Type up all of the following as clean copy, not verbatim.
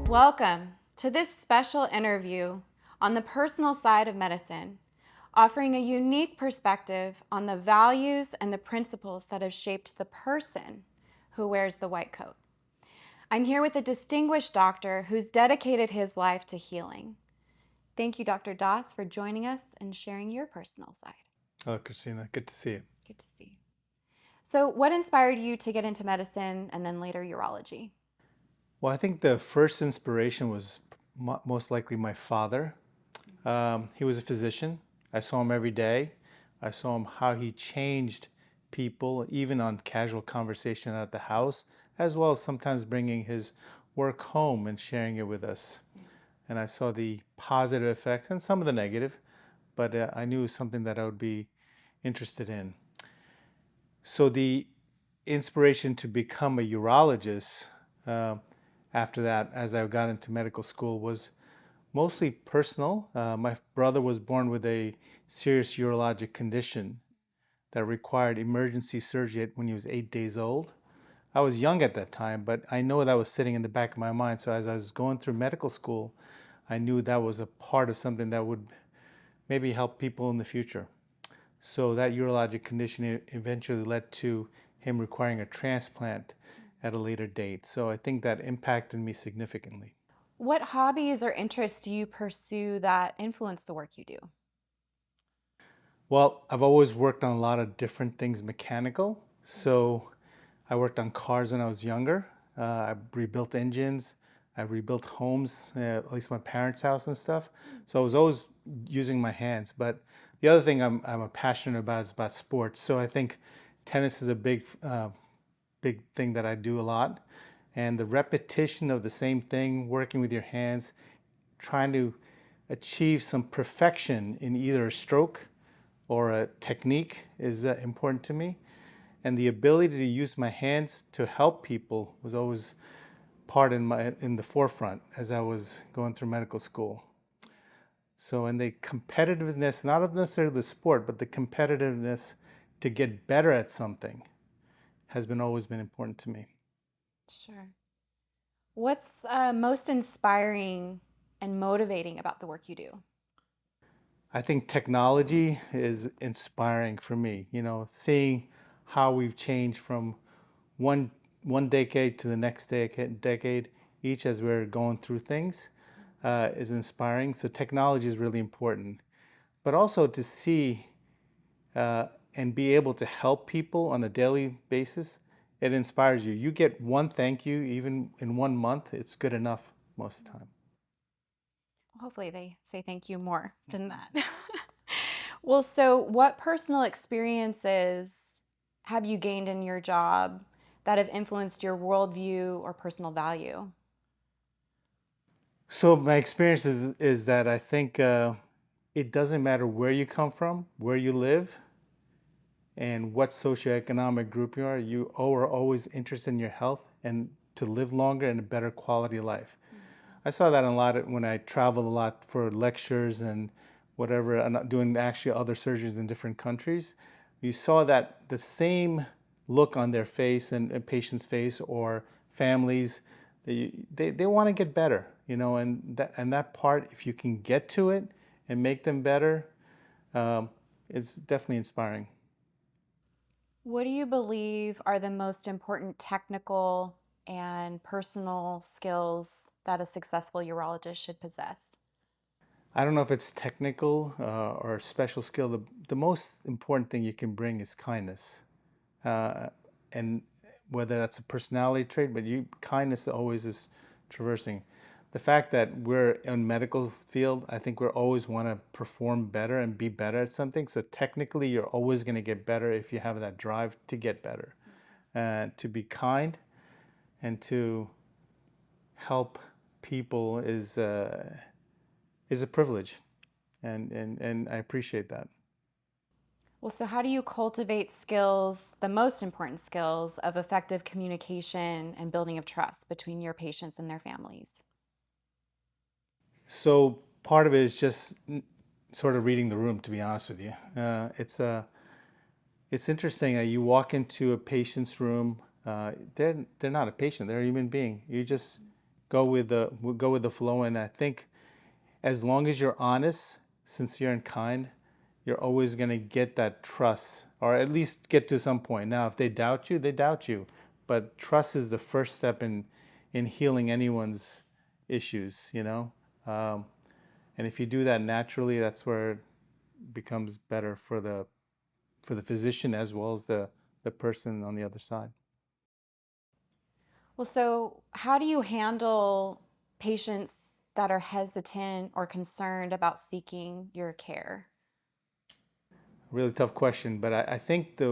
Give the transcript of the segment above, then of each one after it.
Welcome to this special interview on the personal side of medicine, offering a unique perspective on the values and the principles that have shaped the person who wears the white coat. I'm here with a distinguished doctor who's dedicated his life to healing. Thank you, Dr. Doss, for joining us and sharing your personal side. Oh, Christina, good to see you. Good to see you. So, what inspired you to get into medicine and then later urology? Well, I think the first inspiration was most likely my father. He was a physician. I saw him every day. I saw him how he changed people, even on casual conversation at the house, as well as sometimes bringing his work home and sharing it with us. And I saw the positive effects and some of the negative, but I knew it was something that I would be interested in. So the inspiration to become a urologist uh, after that, as I got into medical school, was mostly personal. My brother was born with a serious urologic condition that required emergency surgery when he was 8 days old. I was young at that time, but I know that was sitting in the back of my mind. So as I was going through medical school, I knew that was a part of something that would maybe help people in the future. So that urologic condition eventually led to him requiring a transplant at a later date. So I think that impacted me significantly. What hobbies or interests do you pursue that influence the work you do? Well, I've always worked on a lot of different things mechanical. So I worked on cars when I was younger. I rebuilt engines. I rebuilt homes, at least my parents' house and stuff. So I was always using my hands. But the other thing I'm a passionate about is about sports. So I think tennis is a big thing that I do a lot. And the repetition of the same thing, working with your hands, trying to achieve some perfection in either a stroke or a technique is important to me. And the ability to use my hands to help people was always part in the forefront as I was going through medical school. So, and the competitiveness, not necessarily the sport, but the competitiveness to get better at something has been always been important to me. Sure. What's most inspiring and motivating about the work you do? I think technology is inspiring for me, seeing how we've changed from one one decade to the next decade each as we're going through things is inspiring. So technology is really important, but also to see uh, and be able to help people on a daily basis, it inspires you. You get one thank you, even in 1 month, it's good enough most of the time. Hopefully, they say thank you more than that. Well, so what personal experiences have you gained in your job that have influenced your worldview or personal value? So my experience is that I think it doesn't matter where you come from, where you live, and what socioeconomic group you are. You are always interested in your health and to live longer and a better quality of life. I saw that a lot when I traveled a lot for lectures and whatever, and doing actually other surgeries in different countries. You saw that the same look on their face and a patient's face or families, they want to get better, and that part, if you can get to it and make them better, um, it's definitely inspiring. What do you believe are the most important technical and personal skills that a successful urologist should possess? I don't know if it's technical or a special skill. The most important thing you can bring is kindness. And whether that's a personality trait, but kindness always is traversing. The fact that we're in medical field, I think we always want to perform better and be better at something. So technically, you're always going to get better if you have that drive to get better, to be kind, and to help people is a privilege, and I appreciate that. Well, so how do you cultivate skills, the most important skills of effective communication and building of trust between your patients and their families? So part of it is just sort of reading the room, to be honest with you. It's interesting. You walk into a patient's room. They're not a patient. They're a human being. go with the flow. And I think as long as you're honest, sincere, and kind, you're always going to get that trust, or at least get to some point. Now, if they doubt you, they doubt you. But trust is the first step in healing anyone's issues, you know. Um, and if you do that naturally, that's where it becomes better for the physician as well as the person on the other side. Well, so how do you handle patients that are hesitant or concerned about seeking your care? Really tough question, but I think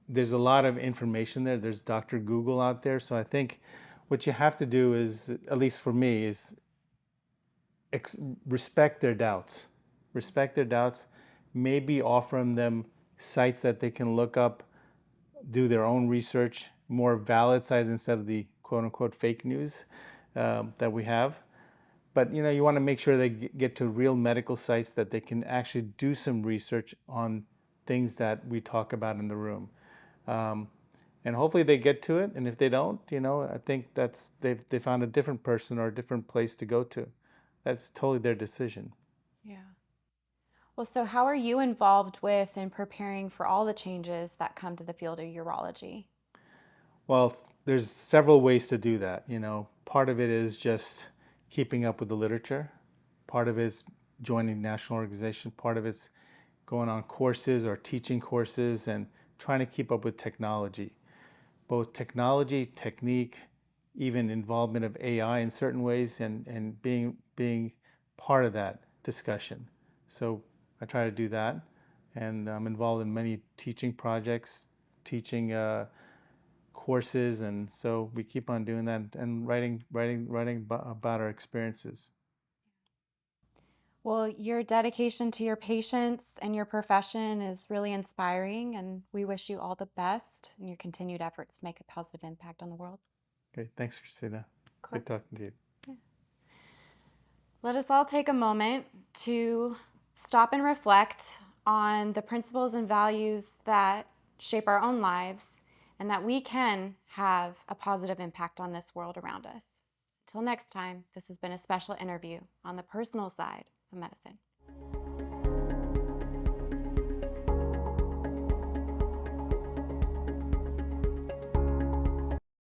there's a lot of information there. There's Dr. Google out there, so I think what you have to do is, at least for me, is ex- respect their doubts. Respect their doubts. Maybe offer them sites that they can look up, do their own research, more valid sites instead of the quote unquote fake news that we have. But you know, you want to make sure they get to real medical sites that they can actually do some research on things that we talk about in the room. Um, and hopefully they get to it. And if they don't, you know, I think that's they found a different person or a different place to go to. That's totally their decision. Yeah. Well, so how are you involved with and preparing for all the changes that come to the field of urology? Well, there's several ways to do that. You know, part of it is just keeping up with the literature. Part of it is joining national organization. Part of it's going on courses or teaching courses and trying to keep up with technology. Both technology, technique, even involvement of AI in certain ways, and being part of that discussion. So I try to do that, and I'm involved in many teaching projects, teaching courses, and so we keep on doing that and writing about our experiences. Well, your dedication to your patients and your profession is really inspiring, and we wish you all the best in your continued efforts to make a positive impact on the world. Okay, thanks, Christina. Of Good course. talking to you. Yeah. Let us all take a moment to stop and reflect on the principles and values that shape our own lives and that we can have a positive impact on this world around us. Until next time, this has been a special interview on the personal side of medicine.